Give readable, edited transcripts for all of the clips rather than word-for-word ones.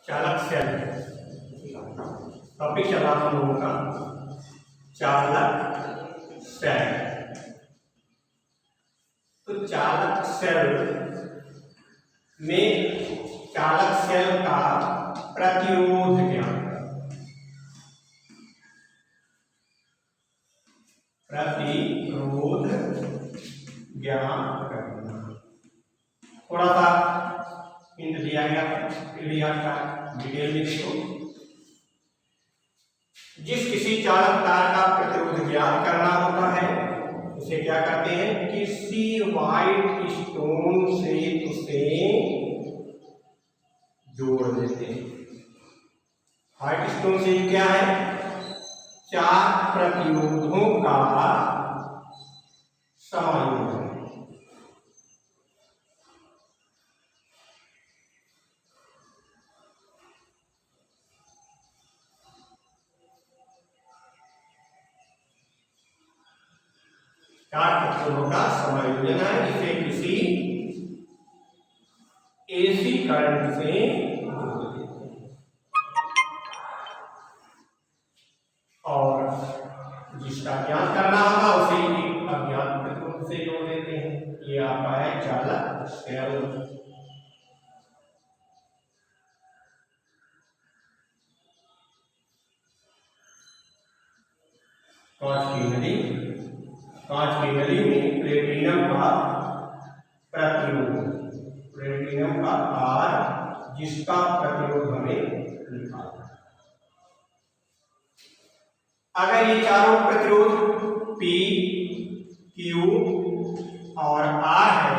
चालक cell topic चला हम लोगों का चालक सेल। तो चालक सेल में चालक सेल का प्रतिरोध ज्ञान करना। प्रतिरोध ज्ञान करना थोड़ा सा हिंट दिया गया का डिटेल में देखो। जिस किसी चालक तार का प्रतिरोध ज्ञात करना होता है उसे क्या करते हैं, किसी व्हाइट स्टोन से उसे जोड़ देते हैं। व्हाइट स्टोन से क्या है, चार प्रतिरोधों का समायोजन। चार प्रतिरोधों का समायोजन है, इसे किसी एसी करंट से जोड़ देते हैं और जिसका ज्ञात करना होगा उसे एक अज्ञात प्रतिरोध से जोड़ देते हैं। ये आपका है चालक सेल। कांच की नली में प्लेटिनम का प्रतिरोध, प्लेटिनम का आर जिसका प्रतिरोध हमें निकालना है। अगर ये चारों प्रतिरोध P, Q और R है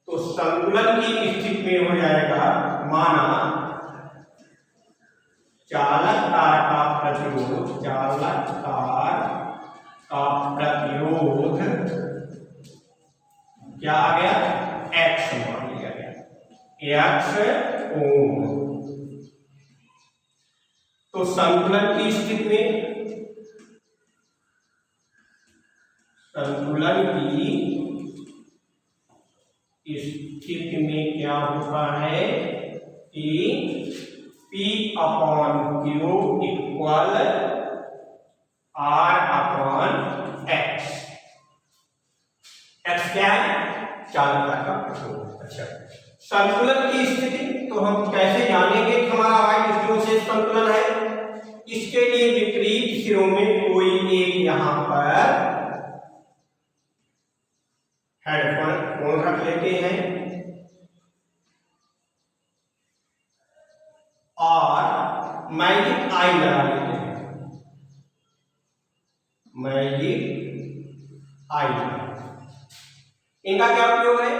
तो संतुलन की स्थिति में हो जाएगा, माना चालक तार का प्रतिरोध, चालक तार का प्रतिरोध क्या आ गया, X मान लिया गया, X ओम। तो संतुलन की स्थिति में, संतुलन की स्थिति में क्या होता है कि P upon Q equal R upon X। X क्या है, चालकता का प्रतिरोध। अच्छा, संतुलन की स्थिति तो हम कैसे जानेंगे कि हमारा व्हाइट स्टोन से संतुलन है। इसके लिए विपरीत सिरों में कोई एक यहां पर हेडफोन रख लेते हैं और मैजिक आई लगा लेते हैं। मैजिक आई, इनका क्या उपयोग है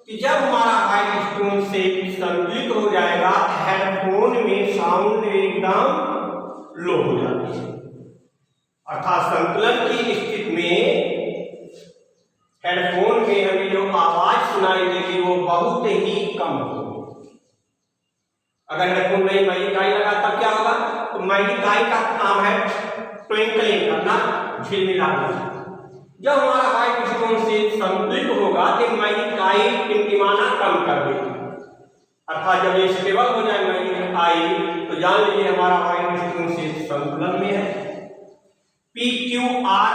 कि जब हमारा व्हाइट स्टोन से संतुलित हो जाएगा, हेडफोन में साउंड एकदम लो हो जाती है, अर्थात संतुलन की स्थिति में हेडफोन में हमें जो आवाज सुनाई देगी वो बहुत ही कम होगी। अगर हेडफोन में मैजिक आई लगा तब क्या होगा, तो मैजिक आई का काम है ट्विंकलिंग करना, झिलमिलाना। जब हमारा व्हाइट स्टोन से संतुलित होगा तो मैजिक आई टिमटिमाना कम कर देगी, अर्थात जब ये स्टेबल हो जाए मैजिक आई तो जान लीजिए हमारा व्हाइट स्टोन से संतुलन में है। P, Q, R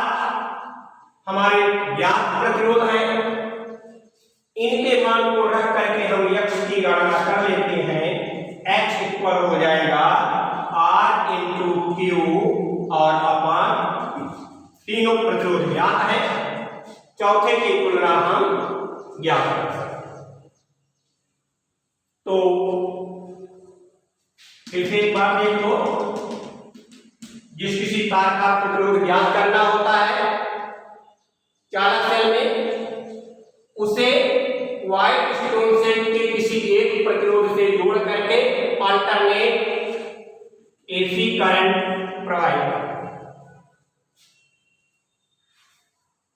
हमारे ज्ञात प्रतिरोध हैं, इनके मान को रख करके हम X की गणना कर लेते हैं। X इक्वल हो जाएगा R इंटू Q और अपॉन तीनों प्रतिरोध ज्ञात है, चौथे की तुलना हम ज्ञात कर सकते हैं। तो फिर से एक बार देख लो, जिस किसी तार का प्रतिरोध ज्ञात करना होता है चालक सेल में, उसे व्हाइट स्टोन सेल के किसी एक प्रतिरोध से जोड़ करके अल्टरनेट एसी करंट प्रवाहित करना।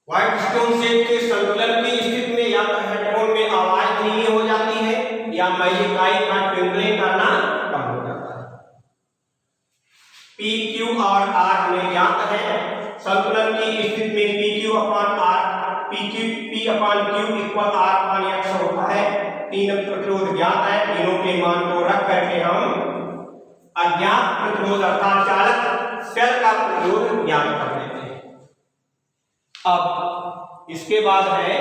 व्हाइट स्टोन सेल के संतुलन की स्थिति में या तो हेडफोन में आवाज धीमी हो जाती है या मैजिक आई का ट्विंकलिंग करना कम हो जाता है। P, Q और R हमें ज्ञात है। संतुलन की स्थिति में P upon Q equal R upon X तीन प्रतिरोध ज्ञात है, तीनों के मान को रख करके हम अज्ञात प्रतिरोध अर्थात चालक सेल का प्रतिरोध ज्ञात कर लेते हैं। अब इसके बाद है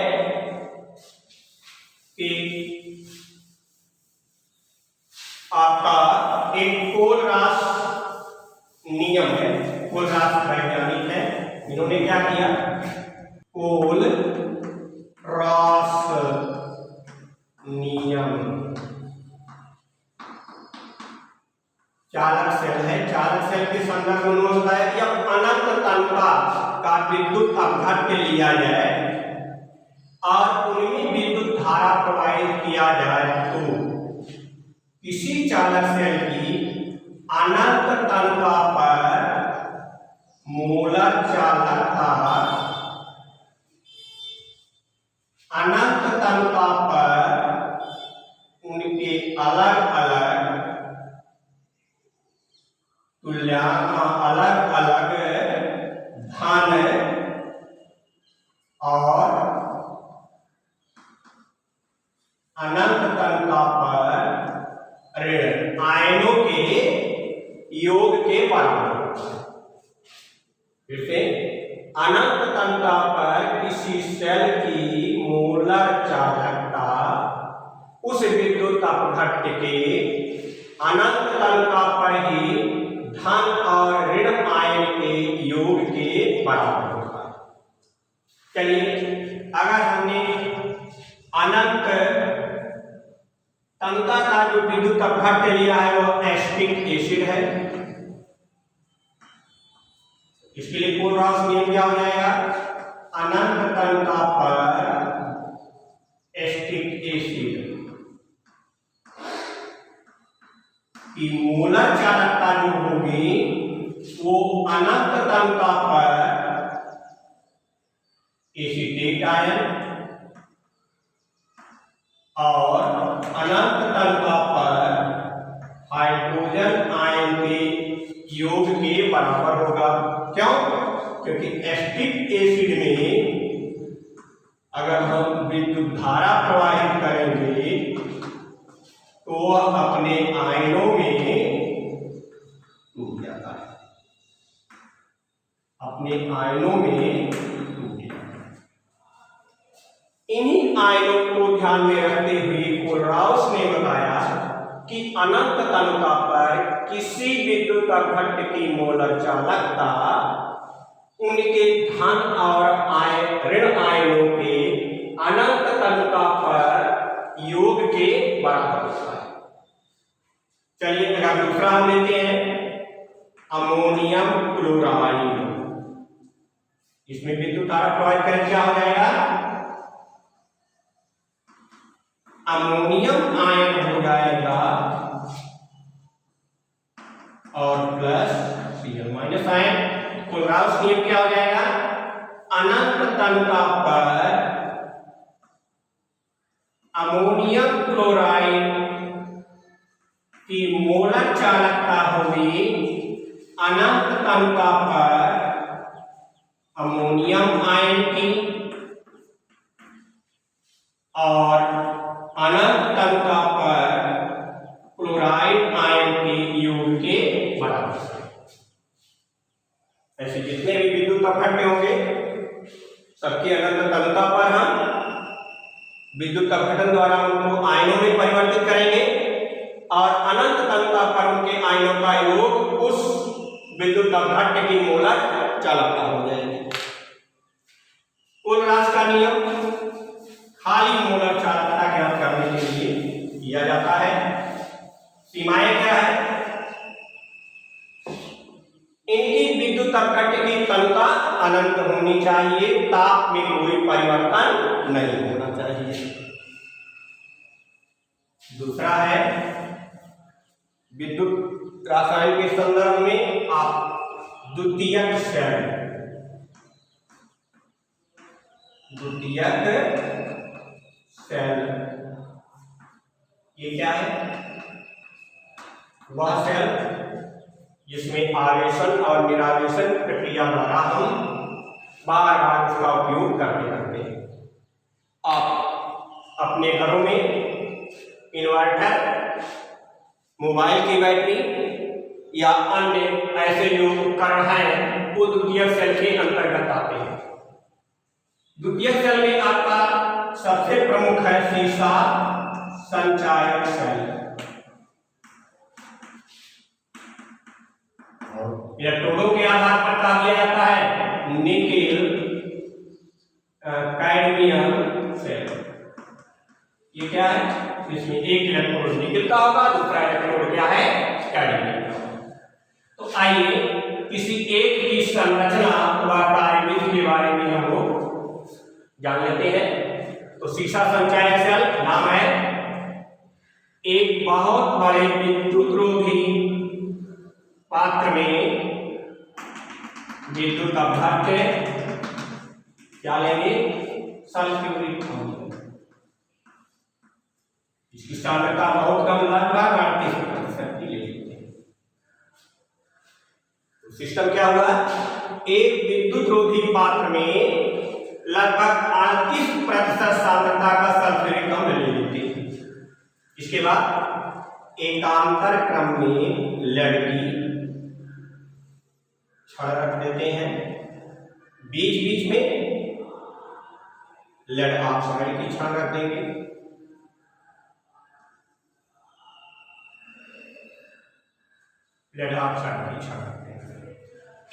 कि आपका एक कोलरास नियम है, कोलरास वैज्ञानिक है, इन्होंने क्या किया, कोलरास नियम चालक सेल है, चालक सेल के संदर्भ में उन्होंने बताया कि अब अनंत तनका का विद्युत अपघट्य लिया जाए और उनमें विद्युत धारा प्रवाहित किया जाए तो किसी चालक सेल की अनंत तनका पर मोलर चालकता अनंत तनका पर उनके अलग अलग अलग अलग धन और अनंत तनका पर ऋण आयनों के योग के बराबर। फिर से अनंत तनका पर किसी सेल की मोलर चालकता उस विद्युत अपघट्य के अनंत तनका पर ही धन और ऋण आयन के योग के बराबर होगा। चलिए, अगर हमने अनंत तनका का जो विद्युत अपघट्य लिया है वो एसिटिक एसिड है, इसके लिए कोलरास नियम क्या हो जाएगा, अनंत तनका पर एसिटिक एसिड की मोलर चालकता जो होगी वो अनंत तनका पर एसिटेट आयन और अनंत तनका पर हाइड्रोजन आयन के योग के बराबर होगा। क्यों? क्योंकि एसिटिक एसिड में अगर हम विद्युत धारा प्रवाहित करेंगे तो वह अपने आयनों में टूट जाता है, अपने आयनों में टूट जाता है। इन्हीं आयनों को ध्यान में रखते हुए कोलरास ने बताया कि अनंत तनका पर किसी विद्युत अपघट्य की मोलर चालकता उनके धन और ऋण आयनों के अनंत तनका पर योग के बराबर होता है। चलिए, अगर दूसरा हम लेते हैं अमोनियम क्लोराइड, इसमें विद्युत धारा प्रवाहित करें क्या हो जाएगा, अमोनियम आयन हो जाएगा और प्लस Cl माइनस आयन। कोलरास नियम क्या हो जाएगा, अनंत तनका पर अमोनियम क्लोराइड की मोलर चालकता होगी अनंत तनका पर अमोनियम आयन की और अनंत तनका पर क्लोराइड आयन के योग के बराबर। ऐसे जितने भी विद्युत अपघट्य होंगे सबके अनंत तनका पर हम विद्युत अपघटन द्वारा उनको आयनों में परिवर्तित करेंगे और अनंत तनका पर उनके आयनों का योग उस विद्युत अपघट्य की मोलर चालकता हो जाएगी। कोलरास का नियम खाली मोलर चालकता ज्ञात करने के लिए किया जाता है। सीमाएं क्या है, इनकी विद्युत अपघट्य की तनका अनंत होनी चाहिए, ताप में कोई परिवर्तन नहीं होना चाहिए। दूसरा है विद्युत रासायन के संदर्भ में आप द्वितीयक सेल, द्वितीयक सेल ये क्या है, वह सेल जिसमें आवेशन और निरावेशन प्रक्रिया द्वारा हम बार बार उसका उपयोग करते रहते हैं। आप अपने घरों में इन्वर्टर, मोबाइल की बैटरी या अन्य ऐसे जो उपकरण हैं वो द्वितीयक सेल के अंतर्गत आते हैं। द्वितीयक सेल में आपका सबसे प्रमुख है सीसा संचायक सेल। इलेक्ट्रोडों के आधार पर क्या किया जाता है? Nickel cadmium cell. ये क्या है? इसमें एक इलेक्ट्रोड निकेल का होगा, दूसरा इलेक्ट्रोड क्या है? कैडमियम का। तो आइए किसी एक की संरचना व कार्यविधि के बारे में हम लोग जान लेते हैं। तो सीसा संचायक सेल नाम है, एक बहुत बड़े विद्युत रोधी पात्र में विद्युत अपघट्य क्या लेंगे? सल्फ्यूरिक अम्ल। इसकी सांद्रता बहुत कम, लगभग 38% की ले लेते हैं। तो सिस्टम क्या हुआ? एक विद्युत रोधी पात्र में लगभग 38% सांद्रता का सल्फ्यूरिक अम्ल ले लेते हैं। इसके बाद एकांतर क्रम में लड़की छड़ रख देते हैं, बीच बीच में लेड ऑक्साइड की छड़ रख देंगे। लेड ऑक्साइड की छड़ रख देंगे,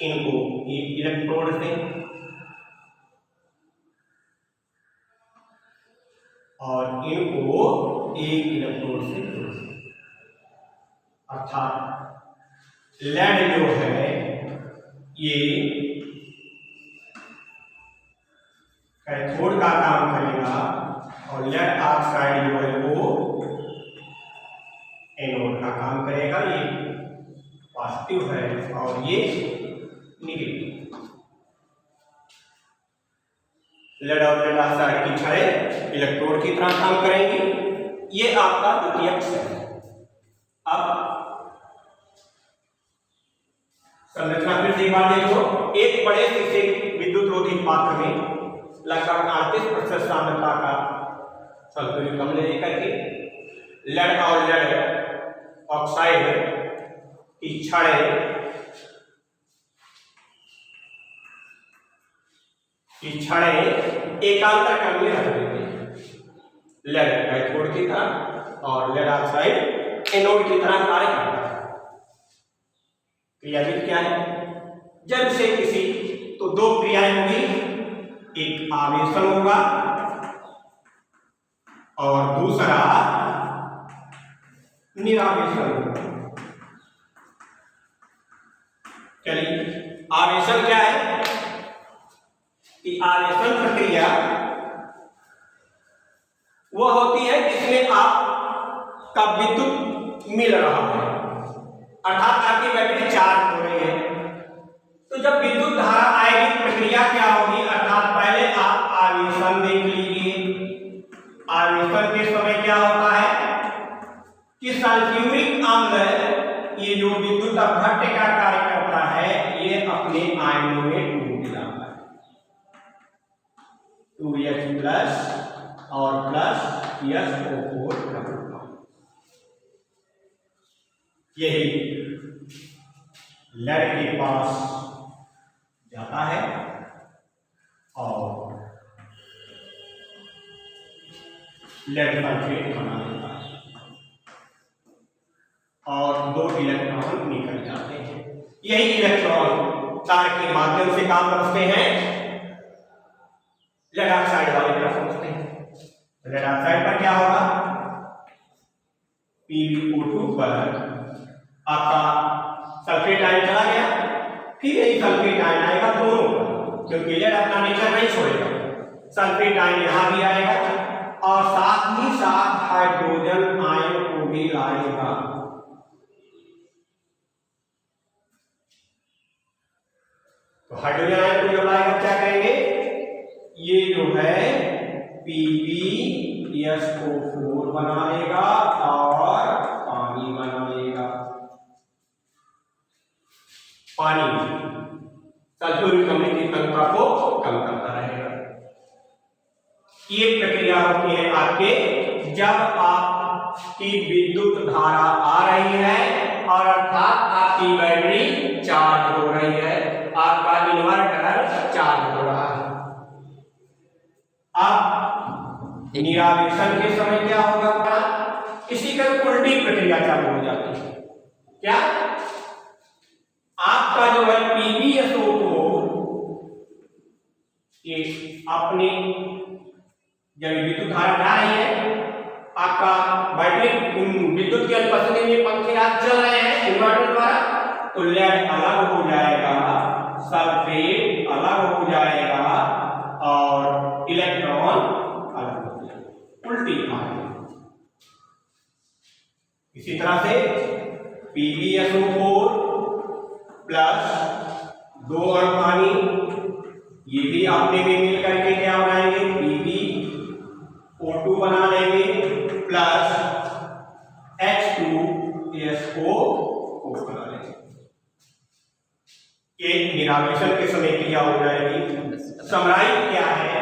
इनको एक इलेक्ट्रोड से और इनको एक इलेक्ट्रोड से जोड़ देंगे। अर्थात लेड जो है ये कैथोड का काम करेगा और लेड ऑक्साइड जो है वो एनोड का काम करेगा। ये पॉजिटिव है और ये नेगेटिव। लेड और लेड ऑक्साइड की छड़ें इलेक्ट्रोड की तरह काम करेंगी। ये आपका द्वितीयक सेल है। अब संरचना फिर से एक बार देखो। एक बड़े शीशे विद्युत रोधी पात्र में लगभग 38% सांद्रता का सल्फ्यूरिक अम्ल लेकर के लेड और लेड ऑक्साइड की छड़ें एकांतर क्रम में रख देते हैं। लेड कैथोड की तरह और लेड ऑक्साइड एनोड की तरह कार्य करता है। क्रियाविधि क्या है? जब से किसी तो दो क्रियाएं होगी, एक आवेशन होगा और दूसरा निरावेशन होगा। चलिए, आवेशन क्या है? कि आवेशन प्रक्रिया वह होती है जिसमें आपका विद्युत मिल रहा है, अर्थात आपकी बैटरी चार्ज हो रही है। तो जब विद्युत धारा आएगी प्रक्रिया क्या होगी? अर्थात पहले आप आवेशन देख लीजिए। आवेशन के समय क्या होता है कि सल्फ्यूरिक अम्ल ये जो विद्युत अपघट्य का कार्य करता है ये अपने आयनों में टूट जाता है। 2H प्लस और प्लस SO4। यही लेड के पास जाता है और लेड सल्फेट बना देता है और दो इलेक्ट्रॉन निकल जाते हैं। यही इलेक्ट्रॉन तार के माध्यम से काम करते हैं, लेड ऑक्साइड वाले तरफ पहुंचते हैं। लेड ऑक्साइड पर क्या होगा? PbO2 पर आपका सल्फेट आयन चला गया, फिर यही सल्फेट आयन आएगा दोनों पर, क्योंकि लेड अपना नेचर नहीं छोड़ेगा। सल्फेट आयन यहां भी आएगा और साथ ही साथ हाइड्रोजन आयन को भी लाएगा। तो हाइड्रोजन आयन को जब लाएगा क्या करेंगे? ये जो है PbSO4 बना लेगा और पानी बना लेगा। पानी सल्फ्यूरिक अम्ल की घनता को कम करता रहेगा। ये प्रक्रिया होती है आपके जब आप आपकी विद्युत धारा आ रही है और अर्थात आपकी बैटरी चार्ज हो रही है, आपका इन्वर्टर चार्ज हो रहा है। अब निरावेशन के समय क्या होगा, इसी का उल्टी प्रक्रिया चालू हो जाती है। क्या आपका जो है PbSO4 ये अपनी जब विद्युत धारा जा रही है, आपका बैटरी विद्युत की अनुपस्थिति में पंखे आज चल रहे हैं इन्वर्टर द्वारा, तो लेड अलग हो जाएगा, सल्फेट अलग हो जाएगा और इलेक्ट्रॉन अलग हो जाएगा, उल्टी धारा। इसी तरह से PbSO4 प्लस 2 और पानी, ये भी आपने में मिल करके क्या बनाएंगे, PbO2 बना लेंगे प्लस H2SO4 बना लेंगे। एक निरावेशन के समय क्रिया हो जाएगी। समराइज क्या है,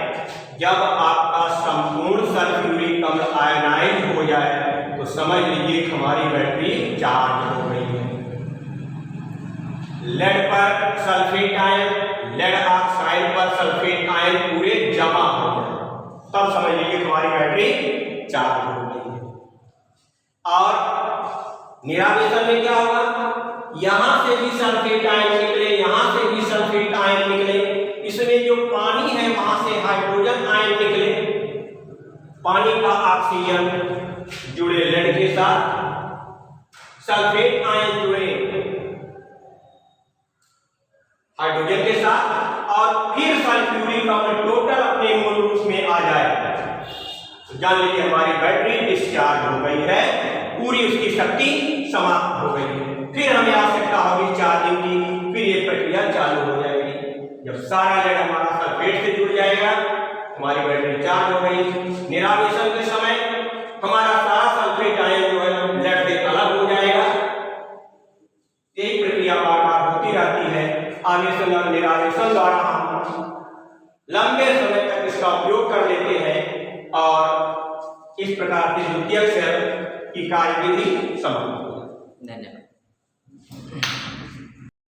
जब आपका संपूर्ण सल्फ्यूरिक अम्ल आयनाइज हो जाए तो समझ लीजिए हमारी बैटरी चार्ज हो गई है। लेड पर सल्फेट आयन, लेड ऑक्साइड पर सल्फेट आयन पूरे जमा हो जाए, तब समझ लीजिए हमारी बैटरी चार्ज हो गई है। और निरावेशन में क्या होगा, यहां से भी सल्फेट आयन निकले, यहां से भी सल्फेट आयन निकले, इसमें जो पानी है वहां से हाइड्रोजन आयन निकले, पानी का ऑक्सीजन जुड़े लेड के साथ, सल्फेट आयन जुड़े हाइड्रोजन के साथ, और फिर सल्फ्यूरिक अम्ल टोटल अपने मूल रूप में आ जाए, तो जान लीजिए हमारी बैटरी डिस्चार्ज हो गई है, पूरी उसकी शक्ति समाप्त हो गई है। फिर हमें आवश्यकता होगी चार्जिंग की, फिर ये प्रक्रिया चालू हो जाएगी। जब सारा लेड हमारा सल्फेट से जुड़ जाएगा, हमारी बैटरी चार्ज हो गई। निरावेशन के समय हमारा सारा सल्फेट आयन जो है लेड से अलग हो जाएगा। यही प्रक्रिया बार बार होती रहती है। आगे से निरावेशन द्वारा हम लंबे समय तक इसका उपयोग कर लेते हैं और इस प्रकार की द्वितीयक सेल की कार्यविधि समाप्त होती है। धन्यवाद।